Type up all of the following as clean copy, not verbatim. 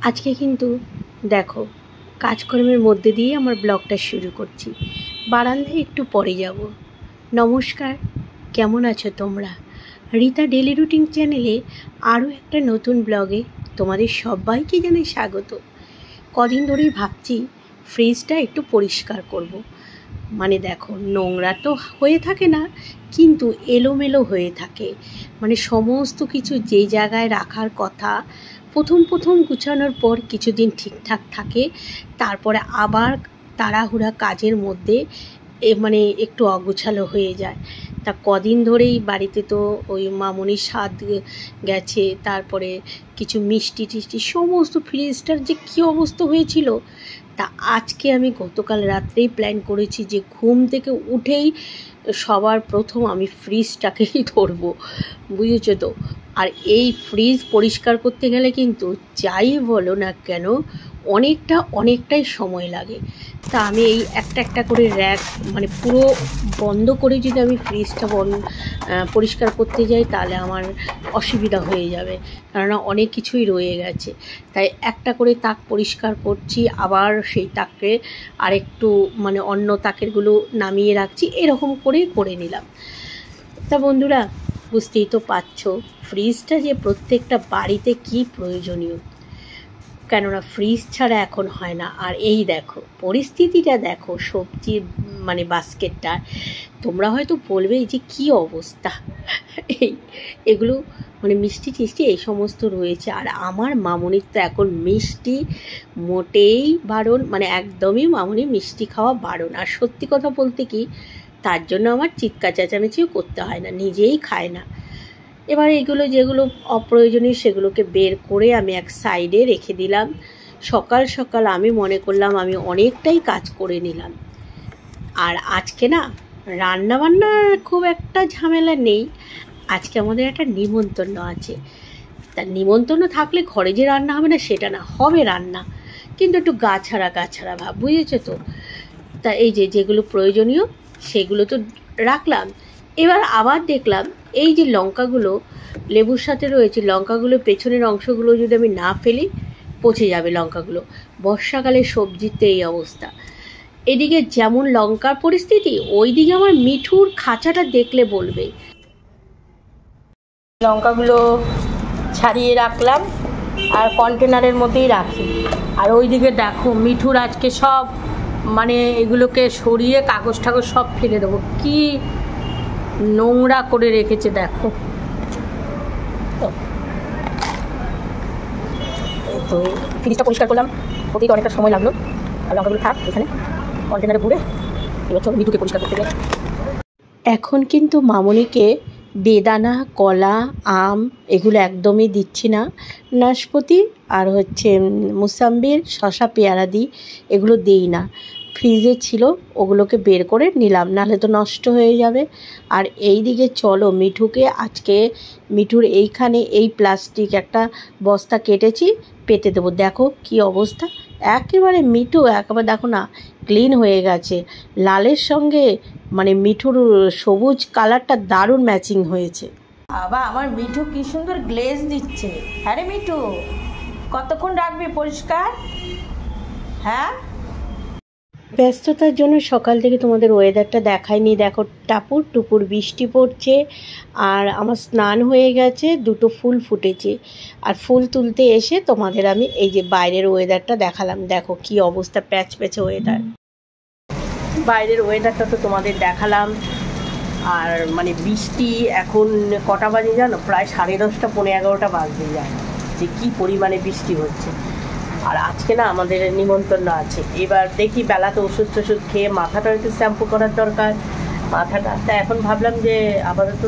আজকে কিন্তু দেখো কাজকর্মের মধ্যে দিয়ে আমার ব্লগটা শুরু করছি। বারান্দায় একটু পরে যাব। নমস্কার, কেমন আছো তোমরা? রীতা ডেলি রুটিন চ্যানেলে আরও একটা নতুন ব্লগে তোমাদের সবাইকে জানাই স্বাগত। কদিন ধরেই ভাবছি ফ্রিজটা একটু পরিষ্কার করব। মানে দেখো, নোংরা তো হয়ে থাকে না, কিন্তু এলোমেলো হয়ে থাকে। মানে সমস্ত কিছু যে জায়গায় রাখার কথা প্রথম গুছানোর পর কিছুদিন ঠিকঠাক থাকে, তারপরে আবার তাড়াহুড়া কাজের মধ্যে মানে একটু অগোছালো হয়ে যায়। তা কদিন ধরেই বাড়িতে তো ওই মামনির স্বাদ গেছে, তারপরে কিছু মিষ্টি টিষ্টি সমস্ত ফ্রিজটার যে কী অবস্থা হয়েছিল। তা আজকে আমি গতকাল রাত্রেই প্ল্যান করেছি যে ঘুম থেকে উঠেই সবার প্রথম আমি ফ্রিজটাকেই ধরবো, বুঝেছো তো। আর এই ফ্রিজ পরিষ্কার করতে গেলে কিন্তু যাই বলো না কেন অনেকটাই সময় লাগে। তা আমি এই একটা করে র্যাক মানে পুরো বন্ধ করে যদি আমি ফ্রিজটা পরিষ্কার করতে যাই তাহলে আমার অসুবিধা হয়ে যাবে, কেননা অনেক কিছুই রয়ে গেছে। তাই একটা করে তাক পরিষ্কার করছি, আবার সেই তাকে আরেকটু মানে অন্য তাকেরগুলো নামিয়ে রাখছি, এরকম করে নিলাম। তা বন্ধুরা, বুঝতেই তো পারছো ফ্রিজটা যে প্রত্যেকটা বাড়িতে কি প্রয়োজনীয়, কেননা ফ্রিজ ছাড়া এখন হয় না। আর এই দেখো পরিস্থিতিটা দেখো, সবজির মানে বাস্কেটটা, তোমরা হয়তো বলবে যে কি অবস্থা, এগুলো মানে মিষ্টি টিষ্টি এই সমস্ত রয়েছে। আর আমার মামনির তো এখন মিষ্টি মোটেই বারণ, মানে একদমই মামনি মিষ্টি খাওয়া বারণ। আর সত্যি কথা বলতে কি, তার জন্য আমার চিৎকার চেঁচামেচিও করতে হয় না, নিজেই খায় না। এবার এগুলো যেগুলো অপ্রয়োজনীয় সেগুলোকে বের করে আমি এক সাইডে রেখে দিলাম। সকাল সকাল আমি মনে করলাম আমি অনেকটাই কাজ করে নিলাম। আর আজকে না রান্নাবান্না খুব একটা ঝামেলা নেই। আজকে আমাদের একটা নিমন্ত্রণ আছে। তা নিমন্ত্রণ থাকলে ঘরে যে রান্না হবে না সেটা না, হবে রান্না, কিন্তু একটু গাছাড়া ভাব, বুঝেছো তো। তা এই যেগুলো প্রয়োজনীয় সেগুলো তো রাখলাম। এবার আবার দেখলাম এই যে লঙ্কাগুলো লেবুর সাথে রয়েছে, লঙ্কাগুলো পেছনের অংশগুলো যদি আমি না ফেলি পচে যাবে লঙ্কাগুলো। বর্ষাকালে সবজিতে এই অবস্থা। এদিকে যেমন লঙ্কার পরিস্থিতি, ওইদিকে আমার মিঠুর খাঁচাটা দেখলে বলবে। লঙ্কাগুলো ছাড়িয়ে রাখলাম আর কন্টেনারের মধ্যেই রাখি। আর ওইদিকে দেখো মিঠুর আজকে সব মানে এগুলোকে সরিয়ে কাগজ ঠাগজ সব ফেলে দেবো, কি নোংরা করে রেখেছে দেখো। তো ফ্রিজটা পরিষ্কার করলাম, ওতেই তো অনেকটা সময় লাগলো। আর লঙ্কাগুলো থাক এখানে কন্টেনারে ভরে, এবার চলো মিঠুকে পরিষ্কার করতে যাই। এখন কিন্তু মামনিকে বেদানা, কলা, আম এগুলো একদমই দিচ্ছি না। নাশপাতি আর হচ্ছে মুসাম্বির, শশা, পেয়ারা দিই, এগুলো দিই না। ফ্রিজে ছিল ওগুলোকে বের করে নিলাম, নাহলে তো নষ্ট হয়ে যাবে। আর এই দিকে চলো মিঠুকে আজকে মিঠুর এইখানে এই প্লাস্টিক একটা বস্তা কেটেছি, পেতে দেবো। দেখো কি অবস্থা, একেবারে মিঠু একেবারে দেখো না ক্লিন হয়ে গেছে। লালের সঙ্গে মানে মিঠুর সবুজ কালারটা দারুণ ম্যাচিং হয়েছে। বাবা আমার মিঠু কি সুন্দর গ্লেজ দিচ্ছে। হ্যাঁ রে মিঠু, কতক্ষণ রাখবি পরিষ্কার? হ্যাঁ, ব্যস্ততার জন্য সকাল থেকে তোমাদের ওয়েদারটা দেখায়নি। দেখো টাপুর টুপুর বৃষ্টি পড়ছে, আর আমার স্নান হয়ে গেছে, দুটো ফুল ফুটেছে। আর ফুল তুলতে এসে তোমাদের আমি এই যে বাইরের ওয়েদারটা দেখালাম। দেখো কি অবস্থা, প্যাচ প্যাচে ওয়েদার। বাইরের ওয়েদারটা তো তোমাদের দেখালাম। আর মানে বৃষ্টি এখন কটা বাজে জানো, প্রায় 10:30 পৌনে 11টা বাজতে যায়, যে কি পরিমাণে বৃষ্টি হচ্ছে। আর আজকে না আমাদের নিমন্ত্রণ আছে। এবার দেখি বেলাতে ওষুধ টষুধ খেয়ে মাথাটা একটু শ্যাম্পু করার দরকার। মাথাটা এখন ভাবলাম যে আপাতত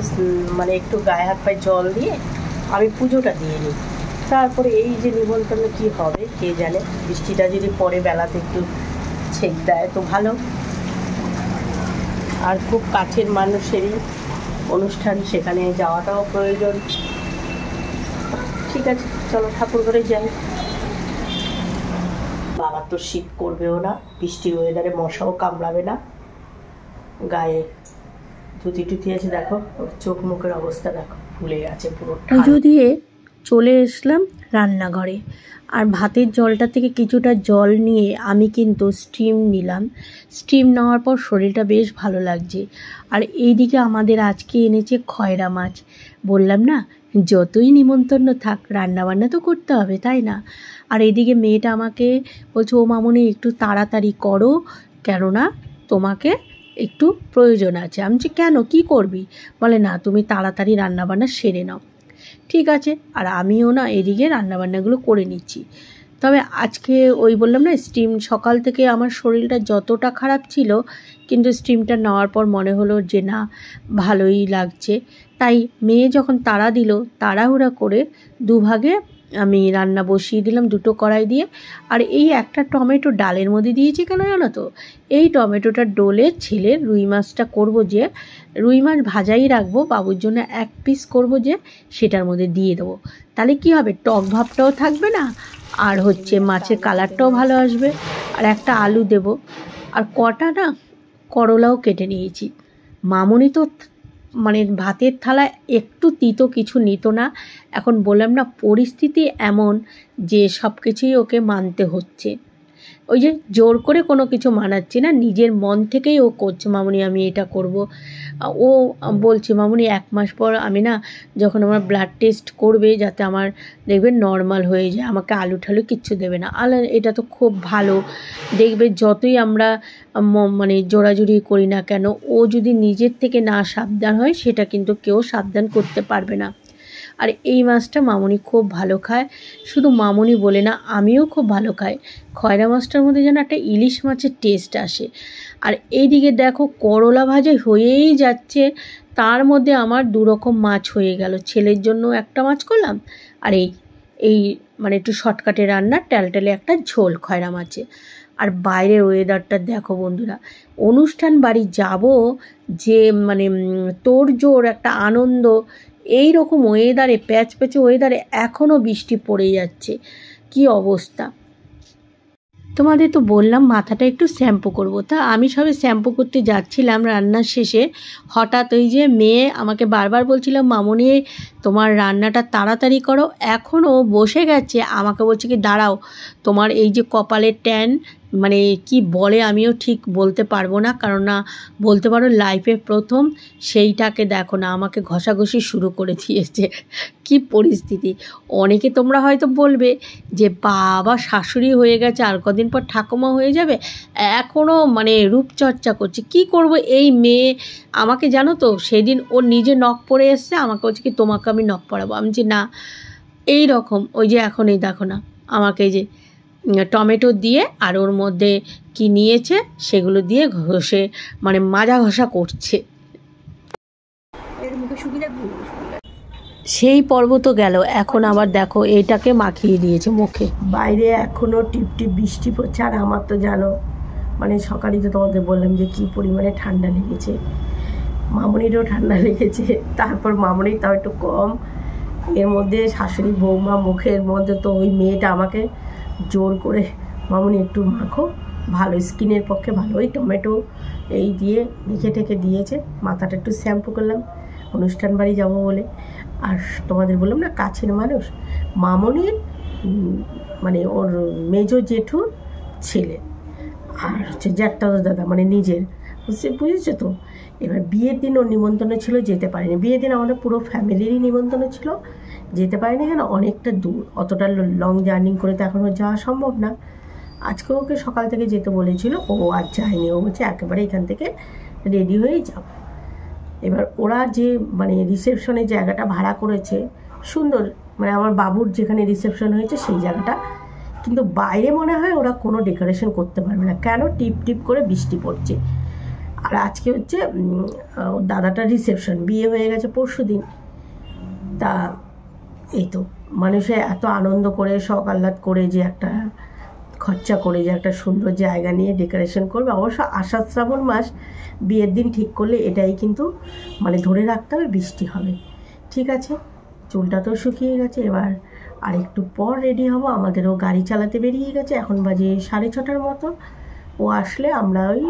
মানে একটু গায়ে হাত পায়ে জল দিয়ে আমি পুজোটা দিয়ে নিই, তারপরে এই যে নিমন্ত্রণ কি হবে কে জানে। বৃষ্টিটা যদি পরে বেলাতে একটু ছেক দেয় তো ভালো। আর খুব কাছের মানুষেরই অনুষ্ঠান, সেখানে যাওয়াটাও প্রয়োজন। ঠিক আছে চলো ঠাকুর ঘরে যাই। বাবা তো শীত করবেও না, বৃষ্টির ওয়েদারে মশাও কামড়াবে না। গায়ে ধুতি টুতি আছে, দেখো চোখ মুখের অবস্থা দেখো ফুলে গেছে পুরো। পুজো দিয়ে চলে এসলাম রান্নাঘরে। আর ভাতের জলটা থেকে কিছুটা জল নিয়ে আমি কিন্তু স্টিম নিলাম। স্টিম নেওয়ার পর শরীরটা বেশ ভালো লাগছে। আর এইদিকে আমাদের আজকে এনেছে খয়রা মাছ। বললাম না, যতই নিমন্ত্রণ থাক রান্নাবান্না তো করতে হবে, তাই না? আর এইদিকে মেয়েটা আমাকে বলছে, ও মামনি একটু তাড়াতাড়ি করো, কেননা তোমাকে একটু প্রয়োজন আছে। আমি বলছি, কেন, কী করবি? বলে, না তুমি তাড়াতাড়ি রান্নাবান্না সেরে নাও। ঠিক আছে, আর আমিও না এদিকে রান্নাবান্নাগুলো করে নিচ্ছি। তবে আজকে ওই বললাম না, স্টিম সকাল থেকে আমার শরীরটা যতটা খারাপ ছিল, কিন্তু স্টিমটা নেওয়ার পর মনে হলো যে না, ভালোই লাগছে। তাই মেয়ে যখন তাড়া দিল, তাড়াহুড়া করে দুভাগে আমি রান্না বসিয়ে দিলাম, দুটো কড়াই দিয়ে। আর এই একটা টমেটো ডালের মধ্যে দিয়েছি কেন জানো তো? এই টমেটোটা ডোলে ছেলের রুই মাছটা করবো, যে রুই মাছ ভাজাই রাখবো, বাবুর জন্য এক পিস করব, যে সেটার মধ্যে দিয়ে দেবো। তাহলে কি হবে, টক ভাবটাও থাকবে না, আর হচ্ছে মাছের কালারটাও ভালো আসবে। আর একটা আলু দেব, আর কটা না করলাও কেটে নিয়েছি। মামনি তো মানে ভাতের থালায় একটু তিতো কিছু নিত না। এখন বললাম না, পরিস্থিতি এমন যে সব কিছুই ওকে মানতে হচ্ছে। ওই যে জোর করে কোনো কিছু মানাচ্ছি না, নিজের মন থেকেই ও করছে, মামনি আমি এটা করব। ও বলছে, মামনি 1 মাস পর আমি না, যখন আমার ব্লাড টেস্ট করবে, যাতে আমার দেখবে নর্মাল হয়ে যায়, আমাকে আলু ঠালু কিচ্ছু দেবে না। এটা তো খুব ভালো। দেখবে যতই আমরা মানে জোরাজুরি করি না কেন, ও যদি নিজের থেকে না সাবধান হয়, সেটা কিন্তু কেউ সাবধান করতে পারবে না। আর এই মাছটা মামনি খুব ভালো খায়। শুধু মামনি বলে না, আমিও খুব ভালো খাই। খয়রা মাছটার মধ্যে যেন একটা ইলিশ মাছের টেস্ট আসে। আর এইদিকে দেখো, করলা ভাজা হয়েই যাচ্ছে, তার মধ্যে আমার 2 রকম মাছ হয়ে গেল। ছেলের জন্য একটা মাছ করলাম, আর এই মানে একটু শর্টকাটে রান্না, ট্যালটেলে একটা ঝোল খয়রা মাছে। আর বাইরের ওয়েদারটা দেখো বন্ধুরা, অনুষ্ঠান বাড়ি যাব, যে মানে তোড়জোড় একটা আনন্দ, এই রকম ওয়েদারে, প্যাচপ্যাচে ওয়েদারে এখনও বৃষ্টি পড়ে যাচ্ছে। কি অবস্থা! তোমাদের তো বললাম মাথাটা একটু শ্যাম্পু করব। তা আমি সবে শ্যাম্পু করতে যাচ্ছিলাম রান্নার শেষে, হঠাৎ ওই যে মেয়ে আমাকে বারবার বলছিলাম, মামনি তোমার রান্নাটা তাড়াতাড়ি করো। এখনও বসে গেছে, আমাকে বলছে কি, দাঁড়াও, তোমার এই যে কপালের ট্যান, মানে কি বলে আমিও ঠিক বলতে পারবো না, কারণ না বলতে পারো লাইফে প্রথম, সেইটাকে দেখো না, আমাকে ঘষাঘষি শুরু করে দিয়েছে। কি পরিস্থিতি! অনেকে তোমরা হয়তো বলবে যে বাবা, শাশুড়ি হয়ে গেছে, আর কদিন পর ঠাকুমা হয়ে যাবে, এখনও মানে রূপচর্চা করছে। কি করব, এই মেয়ে আমাকে জানো তো, সেদিন ও নিজে নখ পরে এসছে, আমাকে বলছে কি, তোমাকে আমি নখ পরাবো। আমি যে না, এই রকম ওই যে এখন এই দেখো না, আমাকে এই যে টমেটো দিয়ে আর ওর মধ্যে কি নিয়েছে সেগুলো দিয়ে ঘষে মানে মাজা ঘষা করছে। সেই পর্ব তো গেল, এখন আবার দেখো এইটাকে মাখিয়ে দিয়েছে মুখে। বাইরে এখনও টিপটিপ বৃষ্টি পড়ছে। আর আমার তো জানো, মানে সকালেই তো তোমাদের বললাম যে কী পরিমাণে ঠান্ডা লেগেছে। মামনিরও ঠান্ডা লেগেছে, তারপর মামনির তাও একটু কম। এর মধ্যে শাশুড়ি বৌমা মুখের মধ্যে তো ওই মেয়েটা আমাকে জোর করে, মামনি একটু মাখো, ভালো স্কিনের পক্ষে ভালো, ওই টমেটো এই দিয়ে মেখে টেখে দিয়েছে। মাথাটা একটু শ্যাম্পু করলাম অনুষ্ঠান বাড়ি যাব বলে। আর তোমাদের বললাম না, কাছের মানুষ, মামনির মানে ওর মেজ জেঠুর ছেলে, আর হচ্ছে জ্যাঠাতো দাদা, মানে নিজের, বুঝেছো তো। এবার বিয়ের দিন ওর নিমন্ত্রণ ছিল, যেতে পারিনি। বিয়ের দিন আমাদের পুরো ফ্যামিলিরই নিমন্ত্রণ ছিল, যেতে পারিনি কেন, অনেকটা দূর, অতটা লং জার্নি করে তো এখন যাওয়া সম্ভব না। আজকে ওকে সকাল থেকে যেতে বলেছিল, ও আর যায়নি। ও বলছে একেবারে এখান থেকে রেডি হয়েই যাব। এবার ওরা যে মানে রিসেপশনের জায়গাটা ভাড়া করেছে, সুন্দর, মানে আমার বাবুর যেখানে রিসেপশন হয়েছে সেই জায়গাটা, কিন্তু বাইরে মনে হয় ওরা কোনো ডেকোরেশন করতে পারবে না, কেন টিপ টিপ করে বৃষ্টি পড়ছে। আর আজকে হচ্ছে দাদাটার রিসেপশন, বিয়ে হয়ে গেছে পরশু দিন। তা এই তো মানুষে এত আনন্দ করে, শখ আহ্লাদ করে, যে একটা খরচা করে যে একটা সুন্দর জায়গা নিয়ে ডেকোরেশন করবে। অবশ্য আষাঢ় শ্রাবণ মাস বিয়ের দিন ঠিক করলে এটাই কিন্তু মানে ধরে রাখতে হবে, বৃষ্টি হবে। ঠিক আছে, চুলটা তো শুকিয়ে গেছে, এবার আর একটু পর রেডি হব। আমাদেরও গাড়ি চালাতে বেরিয়ে গেছে, এখন বাজে 6:30 মতো। ও আসলে আমরা ওই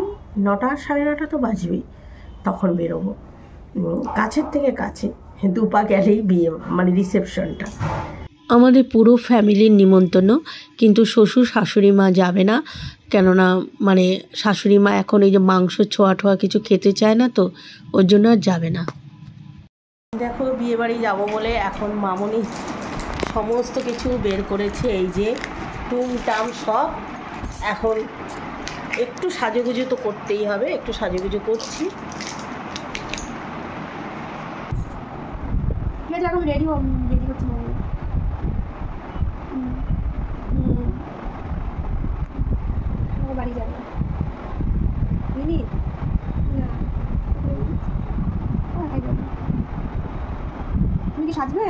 9টা 9:30 তো বাজবেই, তখন বেরোবো। কাছের থেকে কাছে, 2 পা গেলেই বিয়ে মানে রিসেপশনটা। আমাদের পুরো ফ্যামিলির নিমন্ত্রণ, কিন্তু শ্বশুর শাশুড়ি মা যাবে না, কেননা মানে শাশুড়ি মা এখন এই যে মাংস ছোঁয়া ঠোয়া কিছু খেতে চায় না, তো ওর জন্য আর যাবে না। দেখো বিয়েবাড়ি যাব বলে এখন মামনি সমস্ত কিছু বের করেছে, এই যে টুমটাম সব। এখন একটু সাজুগুজু তো করতেই হবে, একটু সাজুগুজু করছি। রেডি করছি বাড়ি যাবে বুঝলি না, তুমি কি সাজবে?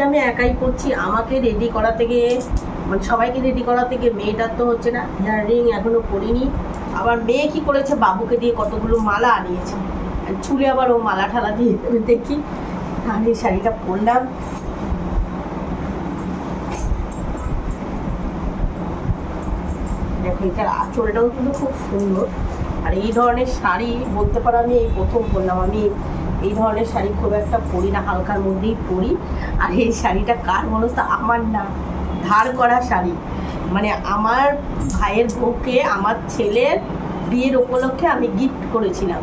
আমি একাই করছি, আমাকে রেডি করা থেকে মানে সবাইকে রেডি করা থেকে মেয়েটার তো হচ্ছে না, হেয়ার রিং এখনো করিনি। আবার মেয়ে কি করেছে, বাবুকে দিয়ে কতগুলো মালা আনিয়েছে, চুলে আবার ও মালা ঠালা দিয়ে দেবে দেখি। আর এই শাড়িটা পরলাম, দেখো এটার আঁচলটাও কিন্তু খুব সুন্দর। আর এই ধরনের শাড়ি বলতে পারো আমি এই প্রথম পরলাম। আমি এই ধরনের শাড়ি খুব একটা পরি না, হালকার মধ্যেই পরি। আর এই শাড়িটা কার বলো তো, আমার না, ধার করা শাড়ি। মানে আমার ভাইয়ের বউকে আমার ছেলের বিয়ের উপলক্ষে আমি গিফট করেছিলাম,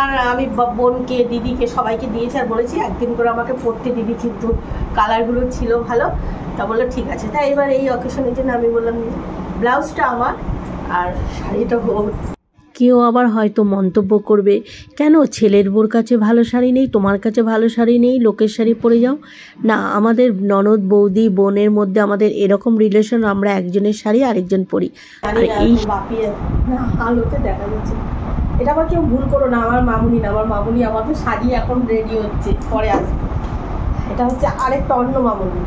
আর আমি বোনকে দিদিকে সবাইকে দিয়েছি, আর বলেছি একদিন করে আমাকে পরতে দিবি, কিন্তু কালারগুলো ছিল ভালো। তা বললো ঠিক আছে। তাই এবার এই অকেশনের জন্য আমি বললাম ব্লাউজটা আমার আর শাড়িটা ওর। কেউ আবার হয়তো মন্তব্য করবে, কেন ছেলের বোর কাছে ভালো শাড়ি নেই, তোমার কাছে ভালো শাড়ি নেই, লোকের শাড়ি পরে যাও। না, আমাদের ননদ বৌদি বোনের মধ্যে আমাদের এরকম রিলেশন, আমরা একজনের শাড়ি আরেকজন পরি। আর এই আলোতে দেখা যাচ্ছে, এটা আবার কেউ ভুল করো না, আমার মামুনি না, আমার মামুনি আমাকে সাজিয়ে এখন রেডি হচ্ছে, পরে আসবে। এটা হচ্ছে আরেকটা অন্য মামুনি।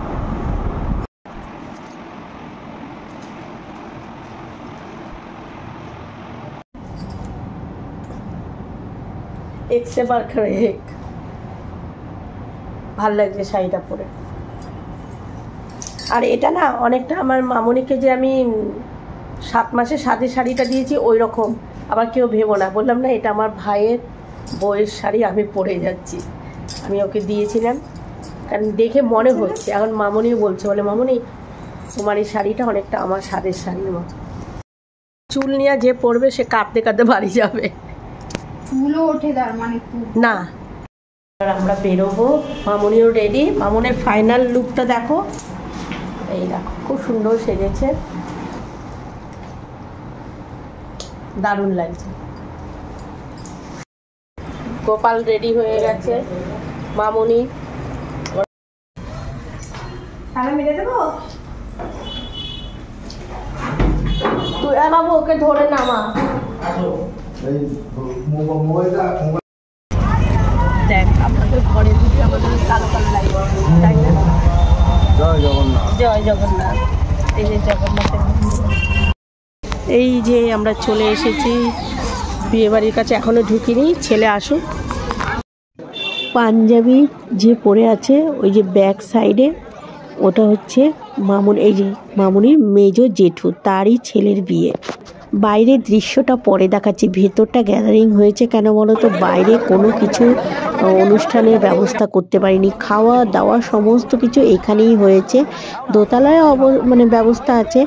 ভাল লাগছে শাড়িটা পরে। আর এটা না অনেকটা আমার মামুনিকে যে আমি 7 মাসে সাদে শাড়িটা দিয়েছি ওই রকম। আবার কেউ ভেবো না, বললাম না এটা আমার ভাইয়ের বউয়ের শাড়ি, আমি পরে যাচ্ছি। আমি ওকে দিয়েছিলাম, কারণ দেখে মনে হচ্ছে। এখন মামুনিও বলছে, বলে মামুনি তোমার এই শাড়িটা অনেকটা আমার সাদের শাড়ির মতো। চুল নিয়ে যে পরবে সে কাঁদতে কাঁদতে বাড়ি যাবে, চুলও ওঠে তার মানে না। আর আমরা বেরোবো, মামুনিও রেডি। মামুনের ফাইনাল লুকটা দেখো, এই দেখো খুব সুন্দর সেজেছে, দারুণ লাগছে। গোপাল রেডি হয়ে গেছে, মামুনি। তাহলে মেরে দেবো, তুই বাবু ওকে ধরে নামা। দেখ আপনাদের ঘরে ঢুকে আমাদের কালো কালো লাগবে, তাই না? জয় জগন্নাথ, জয় জগন্নাথ। এই যে জগন্নাথের এই যে আমরা চলে এসেছি বিয়েবাড়ির কাছে, এখনো ঢুকিনি, ছেলে আসুক। পাঞ্জাবি যে পরে আছে ওই যে ব্যাক সাইডে, ওটা হচ্ছে মামুন, এই যে মামুনির মেজো জেঠু, তারই ছেলের বিয়ে। বাইরের দৃশ্যটা পরে দেখাচ্ছি, ভেতরটা গ্যাদারিং হয়েছে কেন বলো তো, বাইরে কোনো কিছু অনুষ্ঠানের ব্যবস্থা করতে পারিনি, খাওয়া দাওয়া সমস্ত কিছু এখানেই হয়েছে। দোতলায় মানে ব্যবস্থা আছে।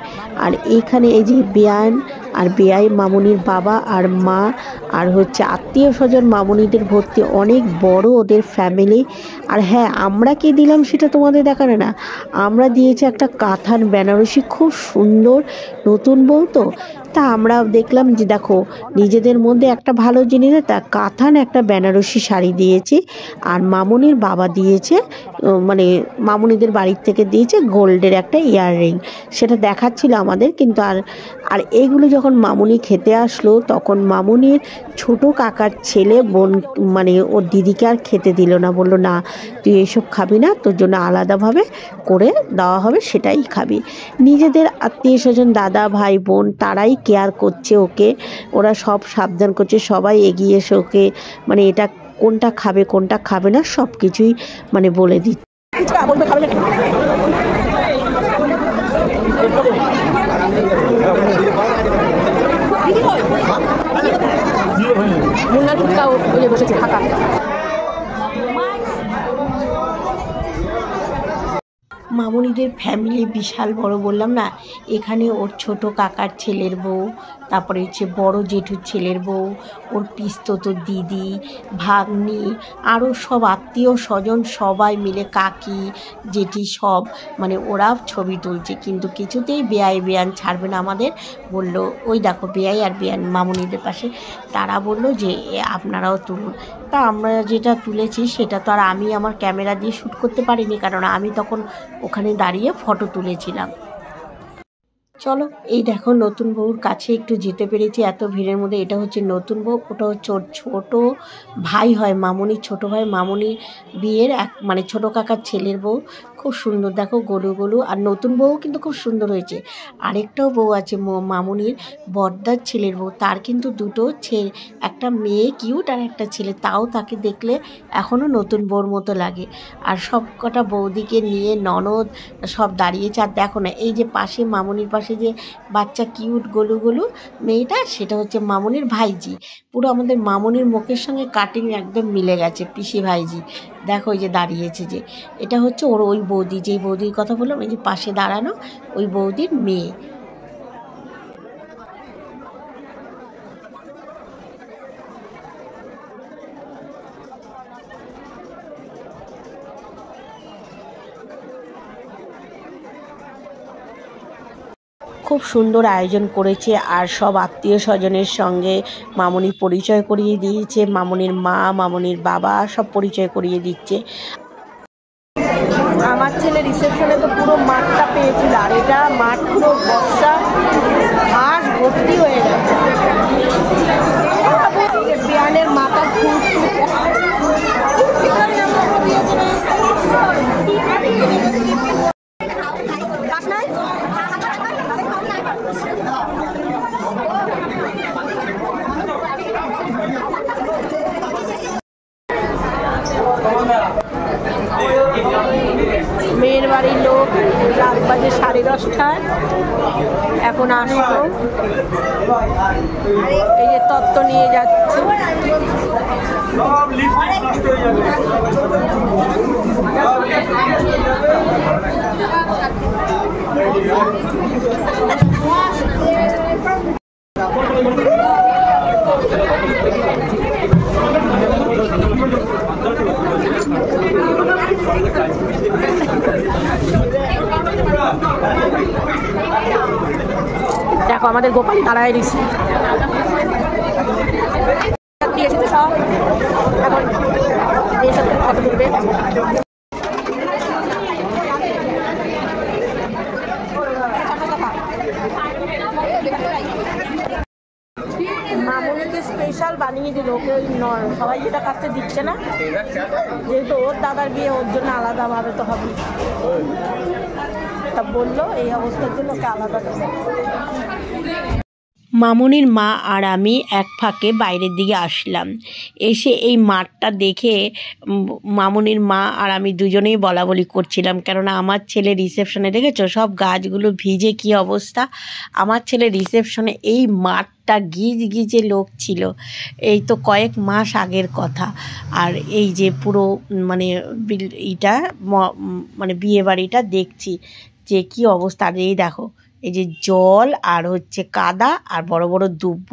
আর এইখানে এই যে বেয়ান আর বেয়াই, মামুনির বাবা আর মা, আর হচ্ছে আত্মীয় স্বজন মামুনিদের ভর্তি, অনেক বড় ওদের ফ্যামিলি। আর হ্যাঁ, আমরা কি দিলাম সেটা তোমাদের দেখানো না, আমরা দিয়েছি একটা কাঁথান বেনারসি, খুব সুন্দর, নতুন বউ তো, তা আমরা দেখলাম যে দেখো নিজেদের মধ্যে একটা ভালো জিনিস, তা কাঁথান একটা বেনারসি শাড়ি দিয়েছি। আর মামুনির বাবা দিয়েছে, মানে মামুনিদের বাড়ির থেকে দিয়েছে গোল্ডের একটা ইয়াররিং, সেটা দেখাচ্ছিল আমাদের। কিন্তু আর এইগুলো যখন মামুনি খেতে আসলো, তখন মামুনির ছোট কাকার ছেলে বোন, মানে ওর দিদিকে আর খেতে দিল না, বললো না তুই এসব খাবি না, তোর জন্য আলাদাভাবে করে দেওয়া হবে, সেটাই খাবি। নিজেদের আত্মীয় স্বজন, দাদা ভাই বোন, তারাই কেয়ার করছে ওকে, ওরা সব সাবধান করছে, সবাই এগিয়ে এসে ওকে মানে এটা কোনটা খাবে না সব কিছুই মানে বলে দিচ্ছে। মামনিদের ফ্যামিলি বিশাল বড়, বললাম না। এখানে ওর ছোট কাকার ছেলের বউ, তারপরে হচ্ছে বড় জেঠুর ছেলের বউ, ওর পিস্তত দিদি, ভাগ্নি, আরও সব আত্মীয় স্বজন সবাই মিলে, কাকি জেঠি সব, মানে ওরা ছবি তুলছে। কিন্তু কিছুতেই বেয়ান ছাড়বে না আমাদের। বলল ওই দেখো বেয়াই আর বেয়ান মামনিদের পাশে, তারা বলল যে আপনারাও তুলুন। তা আমরা যেটা তুলেছি সেটা তো আর আমি আমার ক্যামেরা দিয়ে শ্যুট করতে পারিনি, কারণ আমি তখন ওখানে দাঁড়িয়ে ফটো তুলেছিলাম। চলো, এই দেখো নতুন বউর কাছে একটু যেতে পেরেছি এত ভিড়ের মধ্যে। এটা হচ্ছে নতুন বউ, ওটা হচ্ছে ওর ছোট ভাই হয়, মামনির ছোট ভাই, মামনির বিয়ের মানে ছোট কাকার ছেলের বউ। খুব সুন্দর দেখো, গোলু। আর নতুন বউ কিন্তু খুব সুন্দর হয়েছে। আরেকটাও বউ আছে মামনির বড়দার ছেলের বউ, তার কিন্তু দুটো ছেলে, একটা মেয়ে কিউট আর একটা ছেলে, তাও তাকে দেখলে এখনও নতুন বউর মতো লাগে। আর সব কটা বৌদিকে নিয়ে ননদ সব দাঁড়িয়েছে। আর দেখো না, এই যে পাশে মামনির পাশে যে বাচ্চা কিউট গোলু মেয়েটা, সেটা হচ্ছে মামনির ভাইজি। পুরো আমাদের মামনির মুখের সঙ্গে কাটিং একদম মিলে গেছে, পিসি ভাইজি। দেখো ওই যে দাঁড়িয়েছে, যে এটা হচ্ছে ওর ওই বৌদি, যেই বৌদির কথা বললাম, এই যে পাশে দাঁড়ানো ওই বৌদির মেয়ে। খুব সুন্দর আয়োজন করেছে, আর সব আত্মীয় স্বজনের সঙ্গে মামনি পরিচয় করিয়ে দিয়েছে। মামনির মা, মামনির বাবা সব পরিচয় করিয়ে দিচ্ছে। আমার ছেলে রিসেপশনে তো পুরো মাঠটা পেয়েছিল, আর এটা মাঠ পুরো বর্ষা ঘাস ভর্তি হয়ে গেছে। বিয়ানের মাথা মেয়ের বাড়ির লোক রাত বাজে 10:30, এখন আসলো। এই যে তত্ত্ব নিয়ে যাচ্ছে। দেখো আমাদের গোপালী দাঁড়ায় দিচ্ছে, সব এখন এই সাথে ফটো তুলবে। মামনিকে স্পেশাল বানিয়ে দিল, ওকে সবাই যেটা খাচ্ছে দিচ্ছে না, যেহেতু ওর দাদার বিয়ে, ওর জন্য আলাদাভাবে তো হবে। তা বললো এই অবস্থার জন্য ওকে আলাদা দেবে। মামনির মা আর আমি এক ফাঁকে বাইরের দিকে আসলাম। এসে এই মাঠটা দেখে মামনির মা আর আমি দুজনেই বলাবলি করছিলাম, কেননা আমার ছেলে রিসেপশনে, দেখেছো সব গাছগুলো ভিজে কি অবস্থা। আমার ছেলে রিসেপশনে এই মাঠটা গিজে লোক ছিল। এই তো কয়েক মাস আগের কথা। আর এই যে পুরো মানে এইটা মানে বিয়ে বাড়িটা দেখছি যে কি অবস্থা। আর এই দেখো, এই যে জল আর হচ্ছে কাদা আর বড় বড় দুব্ব,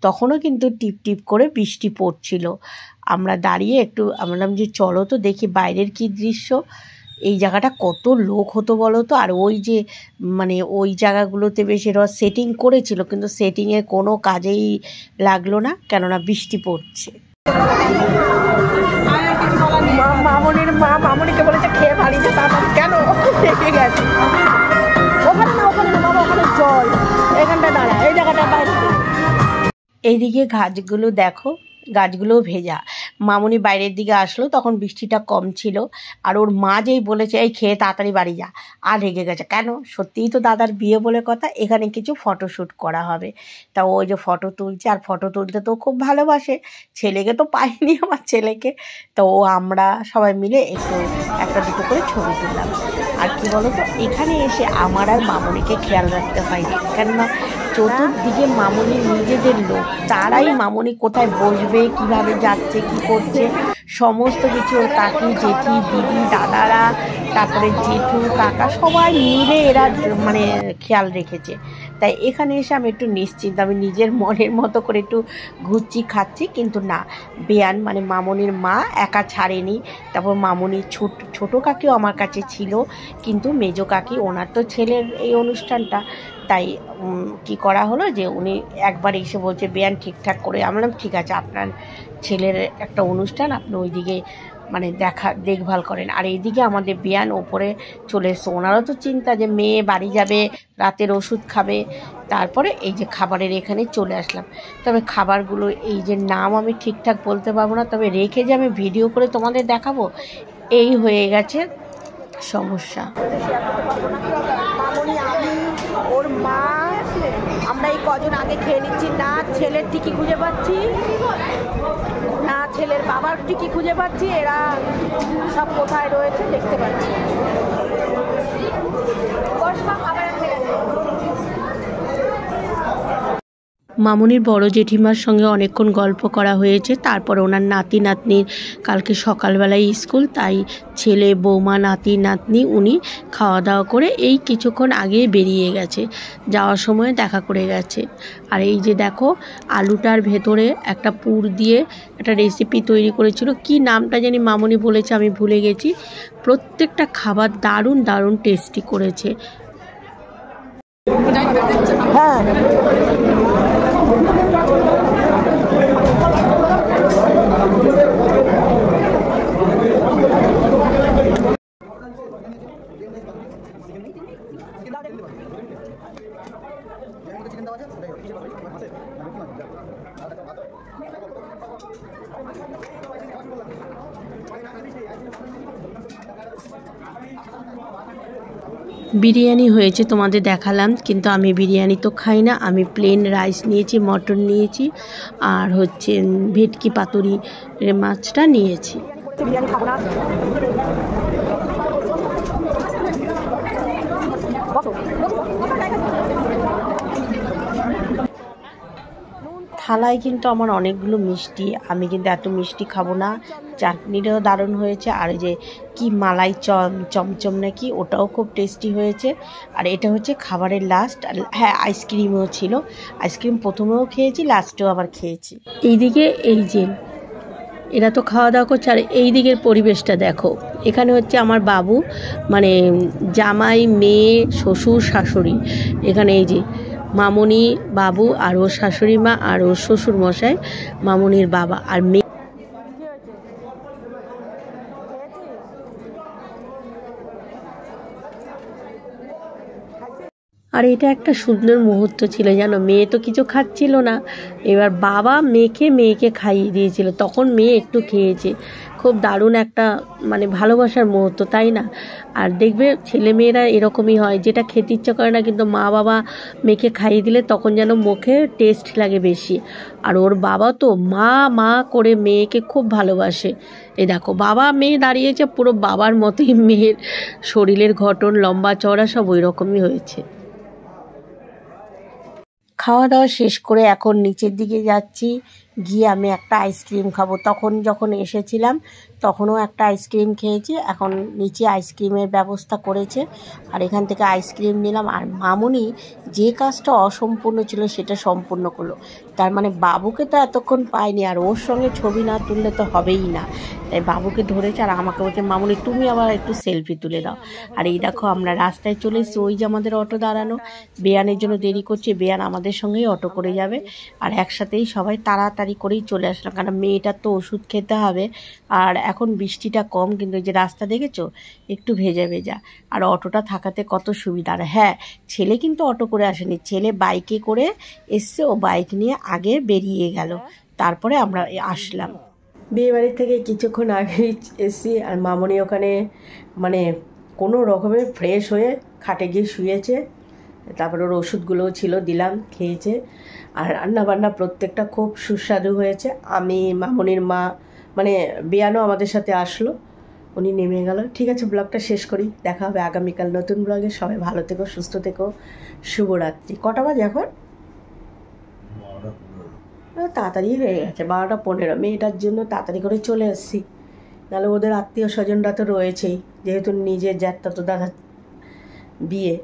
তখনও কিন্তু টিপ টিপ করে বৃষ্টি পড়ছিল। আমরা দাঁড়িয়ে একটু বললাম যে চলো তো দেখি বাইরের কি দৃশ্য। এই জায়গাটা কত লোক হতো বলো তো। আর ওই যে মানে ওই জায়গাগুলোতে বেশ এরা সেটিং করেছিল, কিন্তু সেটিংয়ের কোনো কাজেই লাগলো না, কেননা বৃষ্টি পড়ছে। মামনির মা মামনিকে বলেছে খেয়ে বাড়িতে, তারপর কেন রেখে গেছে। ওখানে না বাবা, ওখানে জল, এখানটা দাঁড়া, এই জায়গাটা বাইরে। এইদিকে গাছগুলো দেখো, গাছগুলোও ভেজা। মামুনি বাইরের দিকে আসলো, তখন বৃষ্টিটা কম ছিল। আর ওর মা যেই বলেছে এই খেয়ে তাড়াতাড়ি বাড়ি যা, আর রেগে গেছে। কেন? সত্যিই তো দাদার বিয়ে বলে কথা, এখানে কিছু ফটোশ্যুট করা হবে। তা ওই যে ফটো তুলছে, আর ফটো তুলতে তো খুব ভালোবাসে। ছেলেকে তো পাইনি আমার ছেলেকে, তো আমরা সবাই মিলে একটা দুটো করে ছবি তুললাম। আর কি বলো তো, এখানে এসে আমার আর মামুনিকে খেয়াল রাখতে হয়নি, কেননা চতুর্দিকে মামুনির নিজেদের লোক, তারাই মামুনি কোথায় বসবে, কিভাবে যাচ্ছে, কি করছে, সমস্ত কিছু ওর কাকি, জেঠি, দিদি, দাদারা, তারপরে জেঠু, কাকা, সবাই মিলে এরা মানে খেয়াল রেখেছে। তাই এখানে এসে আমি একটু নিশ্চিন্ত, আমি নিজের মনের মতো করে একটু ঘুরছি, খাচ্ছি। কিন্তু না, বেয়ান মানে মামুনির মা একা ছাড়েনি। তারপর মামুনির ছোটো কাকিও আমার কাছে ছিল, কিন্তু মেজো কাকি, ওনার তো ছেলের এই অনুষ্ঠানটা, তাই কি করা হলো যে উনি একবার এসে বলছে বেয়ান ঠিকঠাক করে। আমি বললাম ঠিক আছে, আপনার ছেলের একটা অনুষ্ঠান, আপনি ওইদিকে মানে দেখভাল করেন। আর এইদিকে আমাদের বেয়ান ওপরে চলে এসছে। ওনারও তো চিন্তা যে মেয়ে বাড়ি যাবে, রাতের ওষুধ খাবে। তারপরে এই যে খাবারের এখানে চলে আসলাম। তবে খাবারগুলো এই যে নাম আমি ঠিকঠাক বলতে পারবো না, তবে রেখে যে আমি ভিডিও করে তোমাদের দেখাবো, এই হয়ে গেছে সমস্যা। মামুনি, আমি, ওর মা, আমরা এই কজন আগে খেয়ে নিচ্ছি। না ছেলের টিকি খুঁজে পাচ্ছি, না ছেলের বাবার টিকি খুঁজে পাচ্ছি, এরা সব কোথায় রয়েছে দেখতে পাচ্ছি। মামুনির বড় জেঠিমার সঙ্গে অনেকক্ষণ গল্প করা হয়েছে। তারপর ওনার নাতি নাতনির কালকে সকালবেলায় স্কুল, তাই ছেলে, বৌমা, নাতি নাতনি উনি খাওয়া দাওয়া করে এই কিছুক্ষণ আগে বেরিয়ে গেছে, যাওয়ার সময় দেখা করে গেছে। আর এই যে দেখো, আলুটার ভেতরে একটা পুর দিয়ে একটা রেসিপি তৈরি করেছিল, কি নামটা জানি মামুনি বলেছে, আমি ভুলে গেছি। প্রত্যেকটা খাবার দারুণ দারুণ টেস্টি করেছে। হ্যাঁ, বিরিয়ানি হয়েছে তোমাদের দেখালাম, কিন্তু আমি বিরিয়ানি তো খাই না। আমি প্লেন রাইস নিয়েছি, মটন নিয়েছি, আর হচ্ছে ভেটকি পাতুরি মাছটা নিয়েছি। বিরিয়ানি খাবো না। থালায় কিন্তু আমার অনেকগুলো মিষ্টি, আমি কিন্তু এত মিষ্টি খাবো না। চাটনিটাও দারুণ হয়েছে, আর এই যে কি মালাই চমচম নাকি, ওটাও খুব টেস্টি হয়েছে। আর এটা হচ্ছে খাবারের লাস্ট। হ্যাঁ, আইসক্রিমও ছিল, আইসক্রিম প্রথমেও খেয়েছি, লাস্টেও আবার খেয়েছি। এইদিকে এই যে এরা তো খাওয়া দাওয়া করছে, আর এই দিকের পরিবেশটা দেখো। এখানে হচ্ছে আমার বাবু, মানে জামাই, মেয়ে, শ্বশুর, শাশুড়ি। এখানে এই যে মামুনি, বাবু, আর ওর শাশুড়ি মা, আর ওর শ্বশুর মশাই, মামুনির বাবা, আর মেয়ে। আর এটা একটা সুন্দর মুহূর্ত ছিল, জানো, মেয়ে তো কিছু খাচ্ছিল না, এবার বাবা মেয়েকে খাইয়ে দিয়েছিল, তখন মেয়ে একটু খেয়েছে। খুব দারুণ একটা মানে ভালোবাসার মুহূর্ত, তাই না? আর দেখবে ছেলেমেয়েরা এরকমই হয়, যেটা খেতে ইচ্ছা করে না, কিন্তু মা বাবা মেয়েকে খাইয়ে দিলে তখন যেন মুখে টেস্ট লাগে বেশি। আর ওর বাবা তো মা করে মেয়েকে খুব ভালোবাসে। এই দেখো, বাবা মেয়ে দাঁড়িয়েছে, পুরো বাবার মতোই মেয়ের শরীরের গঠন, লম্বা চওড়া সব ওই রকমই হয়েছে। খাওয়া দাওয়া শেষ করে এখন নিচের দিকে যাচ্ছি, গিয়ে আমি একটা আইসক্রিম খাবো। যখন এসেছিলাম তখনও একটা আইসক্রিম খেয়েছি, এখন নিচে আইসক্রিমের ব্যবস্থা করেছে, আর এখান থেকে আইসক্রিম নিলাম। আর মামুনি যে কাজটা অসম্পূর্ণ ছিল সেটা সম্পূর্ণ করলো, তার মানে বাবুকে তো এতক্ষণ পায়নি, আর ওর সঙ্গে ছবি না তুললে তো হবেই না, তাই বাবুকে ধরেছে। আর আমাকে বলছে মামুনি তুমি আবার একটু সেলফি তুলে দাও। আর এই দেখো আমরা রাস্তায় চলে এসেছি, ওই যে আমাদের অটো দাঁড়ানো। বেয়ানের জন্য দেরি করছে, বেয়ান আমাদের সঙ্গেই অটো করে যাবে, আর একসাথেই সবাই তাড়াতাড়ি করেই চলে আসলাম, কারণ মেয়েটার তো ওষুধ খেতে হবে। আর এখন বৃষ্টিটা কম, কিন্তু এই যে রাস্তা দেখেছো একটু ভেজা, আর অটোটা থাকাতে কত সুবিধা। আর হ্যাঁ, ছেলে কিন্তু অটো করে আসেনি, ছেলে বাইকে করে এসছে, ও বাইক নিয়ে আগে বেরিয়ে গেল, তারপরে আমরা আসলাম। বিয়ে বাড়ির থেকে কিছুক্ষণ আগে এসেছি, আর মামনি ওখানে মানে কোনো রকমে ফ্রেশ হয়ে খাটে গিয়ে শুয়েছে। তারপর ওর ওষুধগুলোও ছিল, দিলাম, খেয়েছে। আর রান্নাবান্না প্রত্যেকটা খুব সুস্বাদু হয়েছে। আমি, মামনির মা, মানে বিয়ানও আমাদের সাথে আসলো, উনি নেমে গেল। ঠিক আছে, ব্লগটা শেষ করি, দেখা হবে আগামীকাল নতুন ব্লগে। সবাই ভালো থেকো, সুস্থ থেকো, শুভরাত্রি। কটা বাজে এখন? তাড়াতাড়ি হয়ে গেছে, 12টা 15। মেয়েটার জন্য তাড়াতাড়ি করে চলে এসেছি, নাহলে ওদের আত্মীয় স্বজনরা তো রয়েছেই, যেহেতু নিজের জ্যাঠতো দাদা বিয়ে।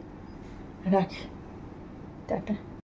রাখ, টাটা।